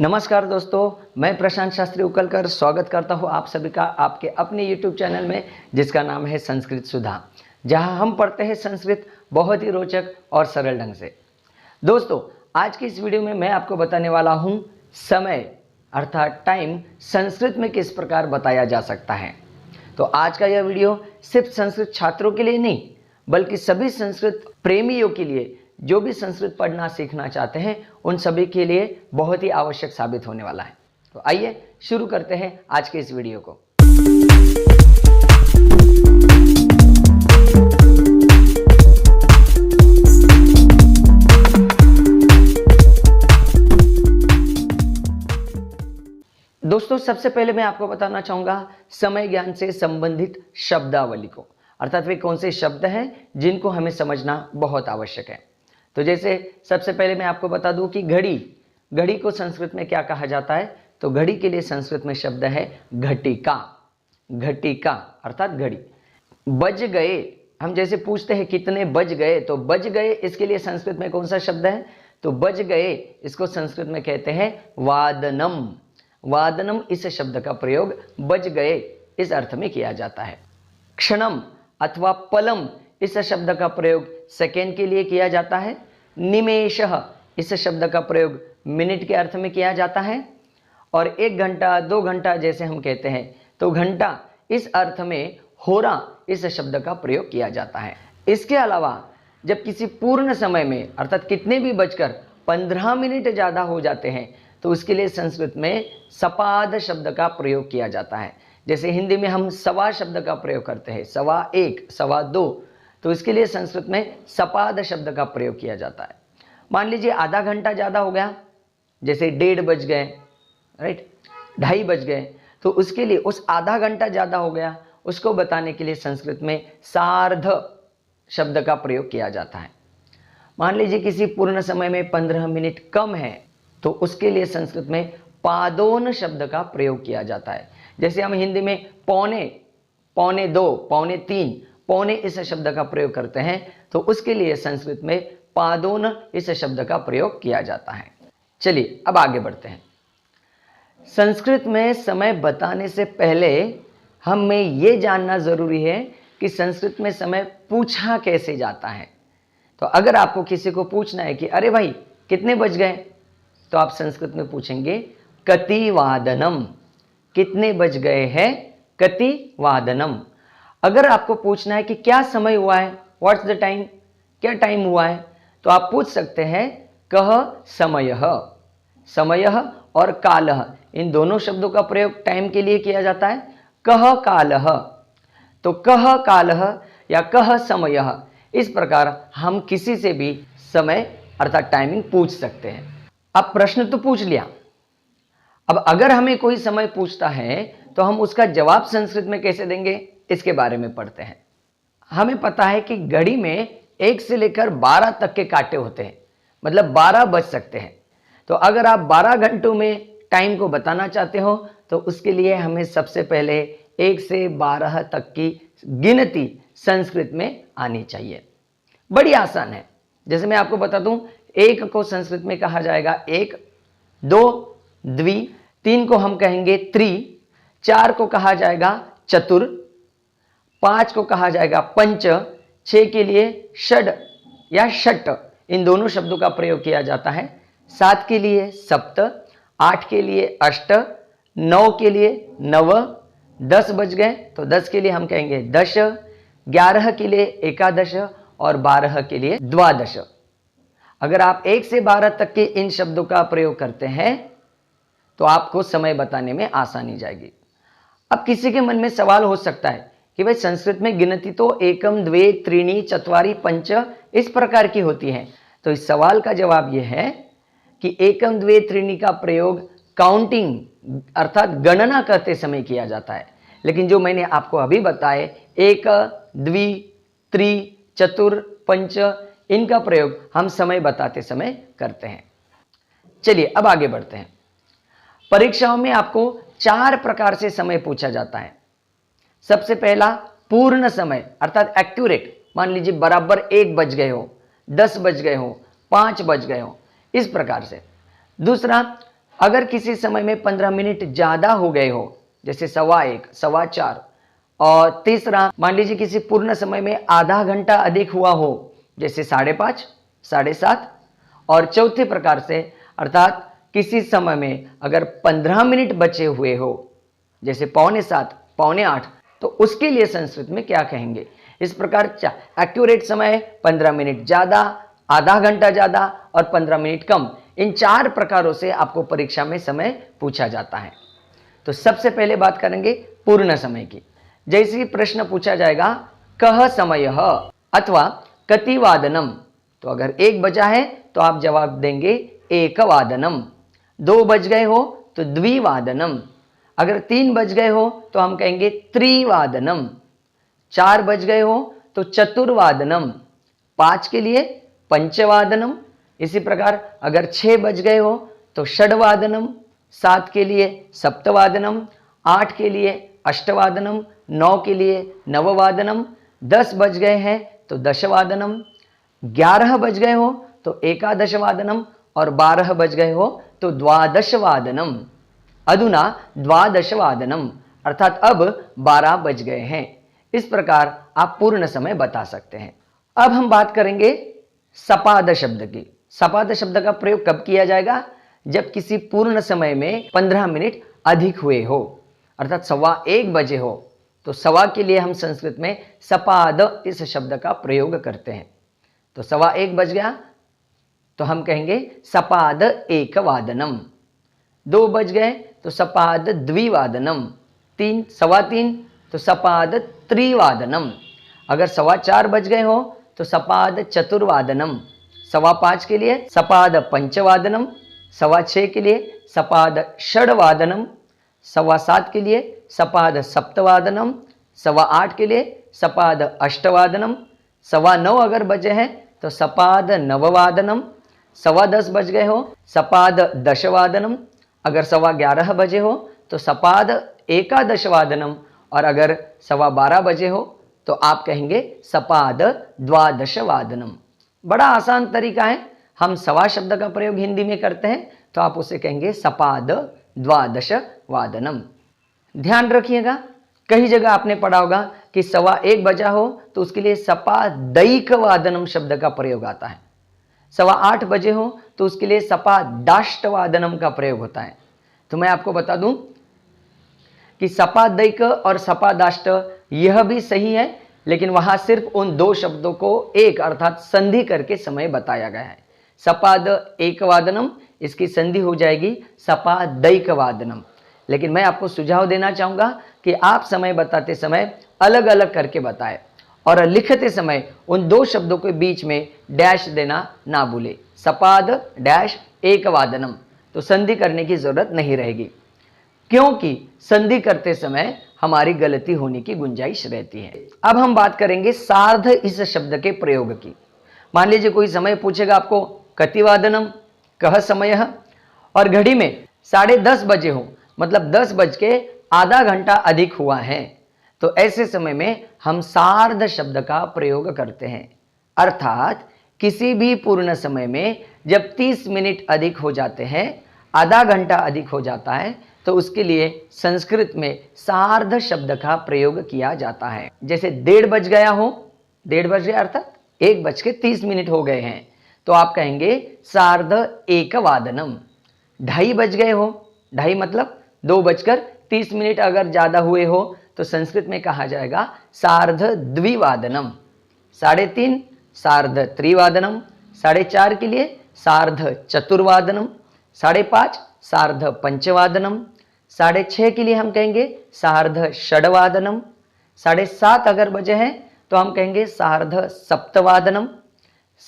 नमस्कार दोस्तों, मैं प्रशांत शास्त्री उकलकर स्वागत करता हूं आप सभी का आपके अपने YouTube चैनल में जिसका नाम है संस्कृत सुधा, जहां हम पढ़ते हैं संस्कृत बहुत ही रोचक और सरल ढंग से। दोस्तों, आज की इस वीडियो में मैं आपको बताने वाला हूं समय अर्थात टाइम संस्कृत में किस प्रकार बताया जा सकता है। तो आज का यह वीडियो सिर्फ संस्कृत छात्रों के लिए नहीं बल्कि सभी संस्कृत प्रेमियों के लिए, जो भी संस्कृत पढ़ना सीखना चाहते हैं उन सभी के लिए बहुत ही आवश्यक साबित होने वाला है। तो आइए शुरू करते हैं आज के इस वीडियो को। दोस्तों, सबसे पहले मैं आपको बताना चाहूंगा समय ज्ञान से संबंधित शब्दावली को, अर्थात वे कौन से शब्द हैं जिनको हमें समझना बहुत आवश्यक है। तो जैसे सबसे पहले मैं आपको बता दूं कि घड़ी को संस्कृत में क्या कहा जाता है। तो घड़ी के लिए संस्कृत में शब्द है घटिका। घटिका अर्थात घड़ी। बज गए, हम जैसे पूछते हैं कितने बज गए, तो बज गए इसके लिए संस्कृत में कौन सा शब्द है। तो बज गए इसको संस्कृत में कहते हैं वादनम। वादनम इस शब्द का प्रयोग बज गए इस अर्थ में किया जाता है। क्षणम अथवा पलम इस शब्द का प्रयोग सेकेंड के लिए किया जाता है। निमेषः इस शब्द का प्रयोग मिनट के अर्थ में किया जाता है। और 1 घंटा 2 घंटा जैसे हम कहते हैं तो घंटा इस अर्थ में होरा इस शब्द का प्रयोग किया जाता है। इसके अलावा जब किसी पूर्ण समय में अर्थात कितने भी बजकर 15 मिनट ज़्यादा हो जाते हैं तो उसके लिए संस्कृत में सपाद शब्द का प्रयोग किया जाता है। जैसे हिंदी में हम सवा शब्द का प्रयोग करते हैं, सवा 1, सवा 2, तो इसके लिए संस्कृत में सपाद शब्द का प्रयोग किया जाता है। मान लीजिए आधा घंटा ज़्यादा हो गया, जैसे 1:30 बज गए, राइट, 2:30 बज गए, तो उसके लिए उस आधा घंटा ज़्यादा हो गया उसको बताने के लिए संस्कृत में सार्ध शब्द का प्रयोग किया जाता है। मान लीजिए किसी पूर्ण समय में 15 मिनट कम है तो उसके लिए संस्कृत में पादोन शब्द का प्रयोग किया जाता है। जैसे हम हिंदी में पौने, पौने 2, पौने 3, पौने इस शब्द का प्रयोग करते हैं तो उसके लिए संस्कृत में पादोन इस शब्द का प्रयोग किया जाता है। चलिए अब आगे बढ़ते हैं। संस्कृत में समय बताने से पहले हमें ये जानना जरूरी है कि संस्कृत में समय पूछा कैसे जाता है। तो अगर आपको किसी को पूछना है कि अरे भाई कितने बज गए, तो आप संस्कृत में पूछेंगे कति वादनम। कितने बज गए हैं, कति वादनम। अगर आपको पूछना है कि क्या समय हुआ है, व्हाट्स द टाइम, क्या टाइम हुआ है, तो आप पूछ सकते हैं कह समयः। समयः और कालः इन दोनों शब्दों का प्रयोग टाइम के लिए किया जाता है। कह कालः, तो कह कालः या कह समयः, इस प्रकार हम किसी से भी समय अर्थात टाइमिंग पूछ सकते हैं। अब प्रश्न तो पूछ लिया, अब अगर हमें कोई समय पूछता है तो हम उसका जवाब संस्कृत में कैसे देंगे इसके बारे में पढ़ते हैं। हमें पता है कि घड़ी में 1 से लेकर 12 तक के कांटे होते हैं, मतलब 12 बज सकते हैं। तो अगर आप 12 घंटों में टाइम को बताना चाहते हो तो उसके लिए हमें सबसे पहले 1 से 12 तक की गिनती संस्कृत में आनी चाहिए। बड़ी आसान है। जैसे मैं आपको बता दूं, 1 को संस्कृत में कहा जाएगा 1, 2 द्वि, 3 को हम कहेंगे त्रि, 4 को कहा जाएगा चतुर, 5 को कहा जाएगा पंच, 6 के लिए षड या षट, इन दोनों शब्दों का प्रयोग किया जाता है। 7 के लिए सप्त, 8 के लिए अष्ट, 9 के लिए नव, 10 बज गए तो 10 के लिए हम कहेंगे दश, 11 के लिए एकादश और 12 के लिए द्वादश। अगर आप 1 से 12 तक के इन शब्दों का प्रयोग करते हैं तो आपको समय बताने में आसानी जाएगी। अब किसी के मन में सवाल हो सकता है कि भाई संस्कृत में गिनती तो 1, 2, 3, 4, 5 इस प्रकार की होती है। तो इस सवाल का जवाब यह है कि 1, 2, 3 का प्रयोग काउंटिंग अर्थात गणना करते समय किया जाता है। लेकिन जो मैंने आपको अभी बताए 1, 2, 3, चतुर, पंच, इनका प्रयोग हम समय बताते समय करते हैं। चलिए अब आगे बढ़ते हैं। परीक्षाओं में आपको 4 प्रकार से समय पूछा जाता है। सबसे पहला पूर्ण समय अर्थात एक्यूरेट, मान लीजिए बराबर 1 बज गए हो, 10 बज गए हो, 5 बज गए हो, इस प्रकार से। दूसरा अगर किसी समय में 15 मिनट ज़्यादा हो गए हो, जैसे 1:15, 4:15, और तीसरा मान लीजिए किसी पूर्ण समय में आधा घंटा अधिक हुआ हो, जैसे 5:30, 7:30, और चौथे प्रकार से अर्थात किसी समय में अगर 15 मिनट बचे हुए हो, जैसे 7:45, 7:45, तो उसके लिए संस्कृत में क्या कहेंगे। इस प्रकार एक्यूरेट समय 15 मिनट ज़्यादा, आधा घंटा ज़्यादा और 15 मिनट कम, इन 4 प्रकारों से आपको परीक्षा में समय पूछा जाता है। तो सबसे पहले बात करेंगे पूर्ण समय की। जैसे ही प्रश्न पूछा जाएगा कह समयः अथवा कतिवादनम, तो अगर 1 बजा है तो आप जवाब देंगे एकवादनम, 2 बज गए हो तो द्विवादनम, अगर 3 बज गए हो तो हम कहेंगे त्रिवादनम, 4 बज गए हो तो चतुर्वादनम, 5 के लिए पंचवादनम, इसी प्रकार अगर 6 बज गए हो तो षड्वादनम, 7 के लिए सप्तवादनम, 8 के लिए अष्टवादनम, 9 के लिए नववादनम, 10 बज गए हैं तो दशवादनम, 11 बज गए हो तो एकादशवादनम और 12 बज गए हो तो द्वादशवादनम। अधुना द्वादशवादनम, अर्थात अब 12 बज गए हैं। इस प्रकार आप पूर्ण समय बता सकते हैं। अब हम बात करेंगे सपाद शब्द की। सपाद शब्द का प्रयोग कब किया जाएगा? जब किसी पूर्ण समय में 15 मिनट अधिक हुए हो, अर्थात 1:15 बजे हो, तो सवा के लिए हम संस्कृत में सपाद इस शब्द का प्रयोग करते हैं। तो 1:15 बज गया तो हम कहेंगे सपाद एकवादनम, 2 बज गए तो सपाद द्विवादनम, 3:15 तो सपाद त्रिवादनम, अगर 4:15 बज गए हो तो सपाद चतुर्वादनम, 5:15 के लिए सपाद पंचवादनम, 6:15 के लिए सपाद षड्वादनम, 7:15 के लिए सपाद सप्तवादनम, 8:15 के लिए सपाद अष्टवादनम, 9:15 अगर बजे हैं तो सपाद नववादनम, 10:15 बज गए हो सपाद दशवादनम, अगर 11:15 बजे हो तो सपाद एकादशवादनम, और अगर 12:15 बजे हो तो आप कहेंगे सपाद द्वादशवादनम। बड़ा आसान तरीका है, हम सवा शब्द का प्रयोग हिंदी में करते हैं तो आप उसे कहेंगे सपाद द्वादशवादनम। ध्यान रखिएगा, कई जगह आपने पढ़ा होगा कि 1:15 बजा हो तो उसके लिए सपादैकवादनम शब्द का प्रयोग आता है, 8:15 बजे हो तो उसके लिए सपादाष्टवादनम का प्रयोग होता है। तो मैं आपको बता दूं कि सपादैक और सपादाष्ट यह भी सही है, लेकिन वहां सिर्फ उन 2 शब्दों को एक अर्थात संधि करके समय बताया गया है। सपाद एकवादनम, इसकी संधि हो जाएगी सपादैकवादनम। लेकिन मैं आपको सुझाव देना चाहूंगा कि आप समय बताते समय अलग अलग करके बताएं और लिखते समय उन 2 शब्दों के बीच में डैश देना ना भूले, सपाद डैश एकवादनम, तो संधि करने की जरूरत नहीं रहेगी, क्योंकि संधि करते समय हमारी गलती होने की गुंजाइश रहती है। अब हम बात करेंगे सार्ध इस शब्द के प्रयोग की। मान लीजिए कोई समय पूछेगा आपको कतिवादनम कह समय, और घड़ी में 10:30 बजे हो, मतलब 10 बज के आधा घंटा अधिक हुआ है, तो ऐसे समय में हम सार्ध शब्द का प्रयोग करते हैं। अर्थात किसी भी पूर्ण समय में जब 30 मिनट अधिक हो जाते हैं, आधा घंटा अधिक हो जाता है, तो उसके लिए संस्कृत में सार्ध शब्द का प्रयोग किया जाता है। जैसे 1:30 बज गया हो, 1:30 बज गया अर्थात 1:30 हो गए हैं, तो आप कहेंगे सार्ध एकवादनम। 2:30 बज गए हो, 2:30 मतलब 2:30 अगर ज़्यादा हुए हो तो संस्कृत में कहा जाएगा सार्ध द्विवादनम। 3:30 सार्ध त्रिवादनम, 4:30 के लिए सार्ध चतुर्वादनम, 5:30 सार्ध पंचवादनम, 6:30 के लिए हम कहेंगे सार्ध षड्वादनम, 7:30 अगर बजे हैं तो हम कहेंगे सार्ध सप्तवादनम,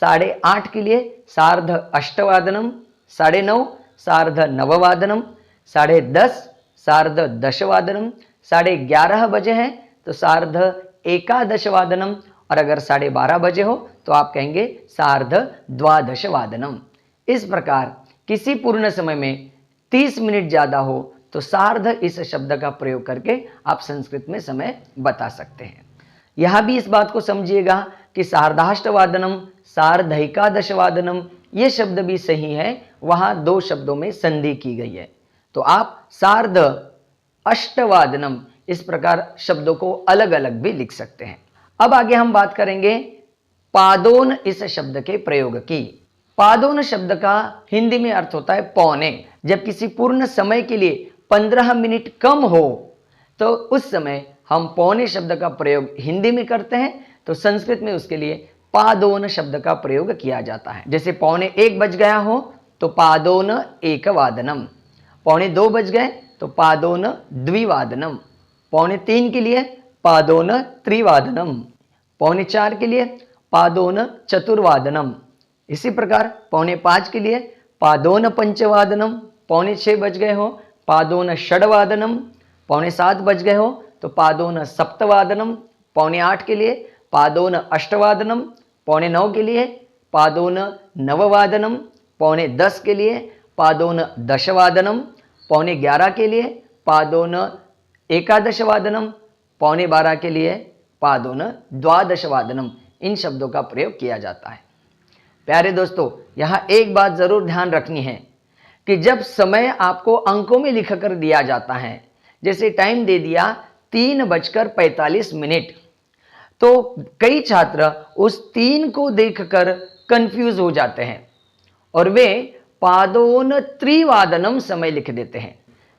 8:30 के लिए सार्ध अष्टवादनम, 9:30 सार्ध नववादनम, 10:30 सार्ध दशवादनम, 11:30 बजे हैं तो सार्ध एकादशवादनम, और अगर 12:30 बजे हो तो आप कहेंगे सार्ध द्वादशवादनम। इस प्रकार किसी पूर्ण समय में 30 मिनट ज़्यादा हो तो सार्ध इस शब्द का प्रयोग करके आप संस्कृत में समय बता सकते हैं। यह भी इस बात को समझिएगा कि सार्धाष्टवादनम, सार्धैकादशवादनम ये शब्द भी सही है, वहां दो शब्दों में संधि की गई है। तो आप सार्ध अष्टवादनम इस प्रकार शब्दों को अलग अलग भी लिख सकते हैं। अब आगे हम बात करेंगे पादोन इस शब्द के प्रयोग की। पादोन शब्द का हिंदी में अर्थ होता है पौने। जब किसी पूर्ण समय के लिए 15 मिनट कम हो तो उस समय हम पौने शब्द का प्रयोग हिंदी में करते हैं, तो संस्कृत में उसके लिए पादोन शब्द का प्रयोग किया जाता है। जैसे पौने 1 बज गया हो तो पादोन एकवादनम, पौने 2 बज गए तो पादोन द्विवादनम, पौने 3 के लिए पादोन त्रिवादनम, पौने 4 के लिए पादोन चतुर्वादनम, इसी प्रकार पौने 5 के लिए पादोन पंचवादनम, पौने 6 बज गए हो पादोन षडवादनम, पौने 7 बज गए हो तो पादोन सप्तवादनम, पौने 8 के लिए पादोन अष्टवादनम, पौने 9 के लिए पादोन नववादनम, पौने 10 के लिए पादोन दशवादनम, पौने 11 के लिए पादोन एकादशवादनम, पौने 12 के लिए पादोन द्वादशवादनम, इन शब्दों का प्रयोग किया जाता है। प्यारे दोस्तों, यहां एक बात जरूर ध्यान रखनी है कि जब समय आपको अंकों में लिखकर दिया जाता है, जैसे टाइम दे दिया 3:45, तो कई छात्र उस 3 को देखकर कंफ्यूज हो जाते हैं और वे पादोन त्रिवादनम समय लिख देते हैं।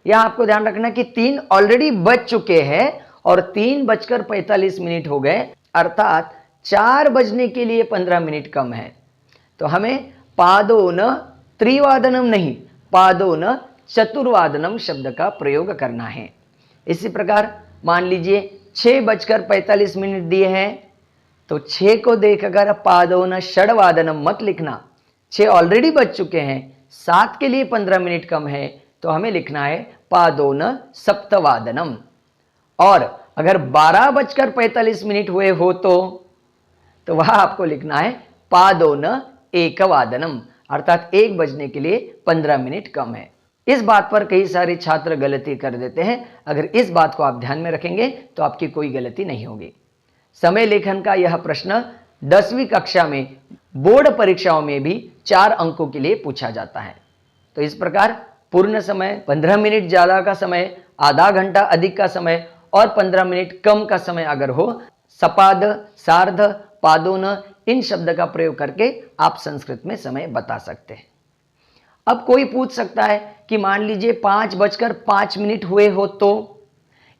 यह आपको ध्यान रखना कि 3 ऑलरेडी बज चुके हैं और 3:45 हो गए, अर्थात 4 बजने के लिए 15 मिनट कम है। तो हमें पादोन त्रिवादनम नहीं, पादोन चतुर्वादनम शब्द का प्रयोग करना है। इसी प्रकार मान लीजिए 6:45 दिए हैं, तो 6 को देखकर पादोन षडवादनम मत लिखना, 6 ऑलरेडी बज चुके हैं, 7 के लिए 15 मिनट कम है, तो हमें लिखना है पादोन सप्तवादनम। और अगर 12:45 हुए हो तो वह आपको लिखना है पादोन एकवादनम, अर्थात 1 बजने के लिए 15 मिनट कम है। इस बात पर कई सारे छात्र गलती कर देते हैं। अगर इस बात को आप ध्यान में रखेंगे तो आपकी कोई गलती नहीं होगी। समय लेखन का यह प्रश्न 10वीं कक्षा में बोर्ड परीक्षाओं में भी 4 अंकों के लिए पूछा जाता है। तो इस प्रकार पूर्ण समय, 15 मिनट ज्यादा का समय, आधा घंटा अधिक का समय और 15 मिनट कम का समय अगर हो, सपाद, सार्ध, पादोन इन शब्द का प्रयोग करके आप संस्कृत में समय बता सकते हैं। अब कोई पूछ सकता है कि मान लीजिए 5:05 हुए हो तो,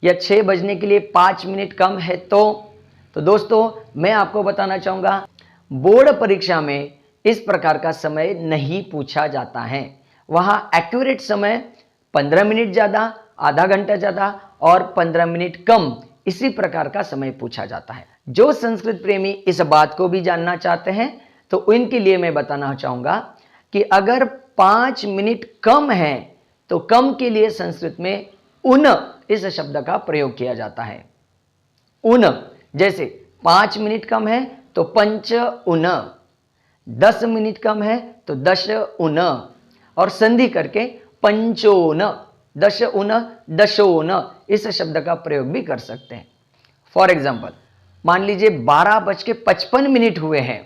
या 6 बजने के लिए 5 मिनट कम है तो दोस्तों मैं आपको बताना चाहूंगा, बोर्ड परीक्षा में इस प्रकार का समय नहीं पूछा जाता है। वहां एक्यूरेट समय 15 मिनट ज्यादा, आधा घंटा ज्यादा और 15 मिनट कम, इसी प्रकार का समय पूछा जाता है। जो संस्कृत प्रेमी इस बात को भी जानना चाहते हैं तो उनके लिए मैं बताना चाहूंगा कि अगर 5 मिनट कम है तो कम के लिए संस्कृत में उन इस शब्द का प्रयोग किया जाता है। उन, जैसे 5 मिनट कम है तो पंच उन, 10 मिनट कम है तो दश उन, और संधि करके पंचोन, दश उन दशोन, इस शब्द का प्रयोग भी कर सकते हैं। फॉर एग्जाम्पल मान लीजिए 12:55 हुए हैं,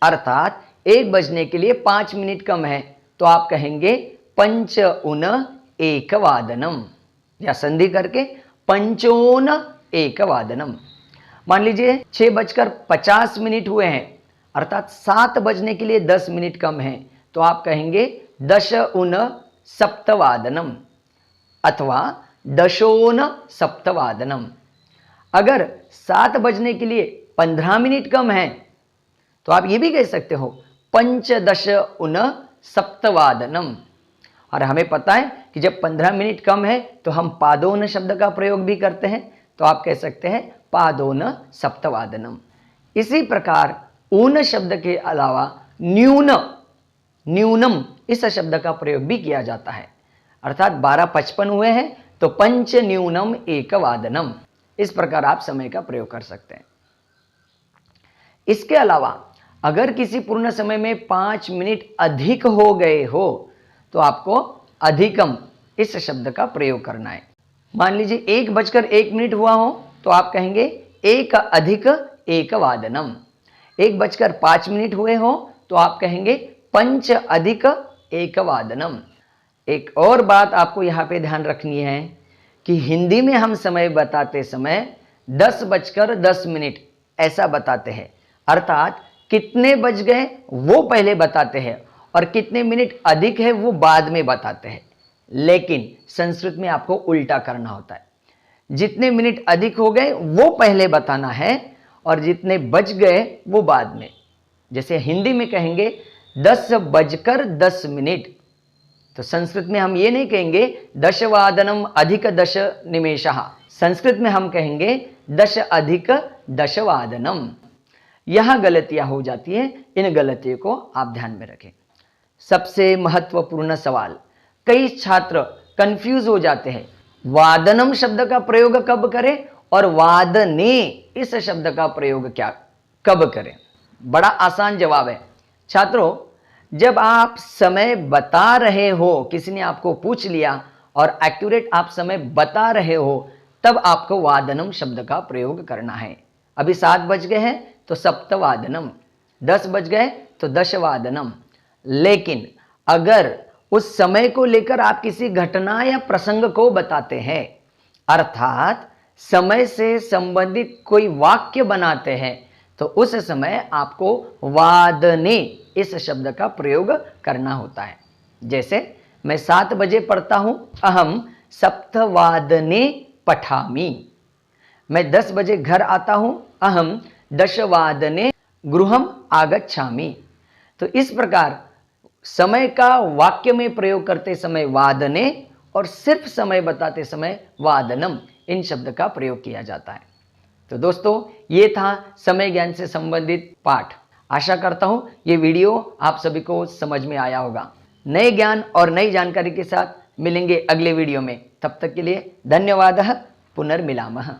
अर्थात 1 बजने के लिए 5 मिनट कम है, तो आप कहेंगे पंच उन एकवादनम, या संधि करके पंचोन एकवादनम। मान लीजिए 6:50 हुए हैं, अर्थात 7 बजने के लिए 10 मिनट कम है, तो आप कहेंगे दश उन सप्तवादनम अथवा दशोन सप्तवादनम। अगर 7 बजने के लिए 15 मिनट कम है तो आप ये भी कह सकते हो पंचदश उन सप्तवादनम। और हमें पता है कि जब 15 मिनट कम है तो हम पादोन शब्द का प्रयोग भी करते हैं, तो आप कह सकते हैं पादोन सप्तवादनम। इसी प्रकार ऊन शब्द के अलावा न्यून, न्यूनम इस शब्द का प्रयोग भी किया जाता है, अर्थात 12:55 हुए हैं तो पंच न्यूनम एकवादनम, इस प्रकार आप समय का प्रयोग कर सकते हैं। इसके अलावा अगर किसी पूर्ण समय में 5 मिनट अधिक हो गए हो तो आपको अधिकम इस शब्द का प्रयोग करना है। मान लीजिए 1:01 हुआ हो तो आप कहेंगे 1 अधिक एकवादनम। 1:05 हुए हो तो आप कहेंगे पंच अधिक एकवादनम। एक और बात आपको यहाँ पे ध्यान रखनी है कि हिंदी में हम समय बताते समय 10:10 ऐसा बताते हैं, अर्थात कितने बज गए वो पहले बताते हैं और कितने मिनट अधिक है वो बाद में बताते हैं। लेकिन संस्कृत में आपको उल्टा करना होता है, जितने मिनट अधिक हो गए वो पहले बताना है और जितने बज गए वो बाद में। जैसे हिंदी में कहेंगे 10:10, तो संस्कृत में हम ये नहीं कहेंगे 10:10 अधिक 10 निमेषः, संस्कृत में हम कहेंगे 10 अधिक 10 यह गलतियां हो जाती है, इन गलतियों को आप ध्यान में रखें। सबसे महत्वपूर्ण सवाल, कई छात्र कंफ्यूज हो जाते हैं, वादनम शब्द का प्रयोग कब करें और वादने इस शब्द का प्रयोग कब करें। बड़ा आसान जवाब है छात्रों, जब आप समय बता रहे हो, किसी ने आपको पूछ लिया और एक्यूरेट आप समय बता रहे हो, तब आपको वादनम शब्द का प्रयोग करना है। अभी 7 बज गए हैं तो सप्तवादनम, 10 बज गए तो दशवादनम। लेकिन अगर उस समय को लेकर आप किसी घटना या प्रसंग को बताते हैं, अर्थात समय से संबंधित कोई वाक्य बनाते हैं, तो उस समय आपको वादने इस शब्द का प्रयोग करना होता है। जैसे मैं 7 बजे पढ़ता हूं, अहम सप्तवादने पठामि। मैं 10 बजे घर आता हूं, अहम दशवादने गृहम आगच्छामि। तो इस प्रकार समय का वाक्य में प्रयोग करते समय वादने और सिर्फ समय बताते समय वादनम, इन शब्द का प्रयोग किया जाता है। तो दोस्तों, ये था समय ज्ञान से संबंधित पाठ। आशा करता हूं ये वीडियो आप सभी को समझ में आया होगा। नए ज्ञान और नई जानकारी के साथ मिलेंगे अगले वीडियो में। तब तक के लिए धन्यवाद। पुनर्मिलामः।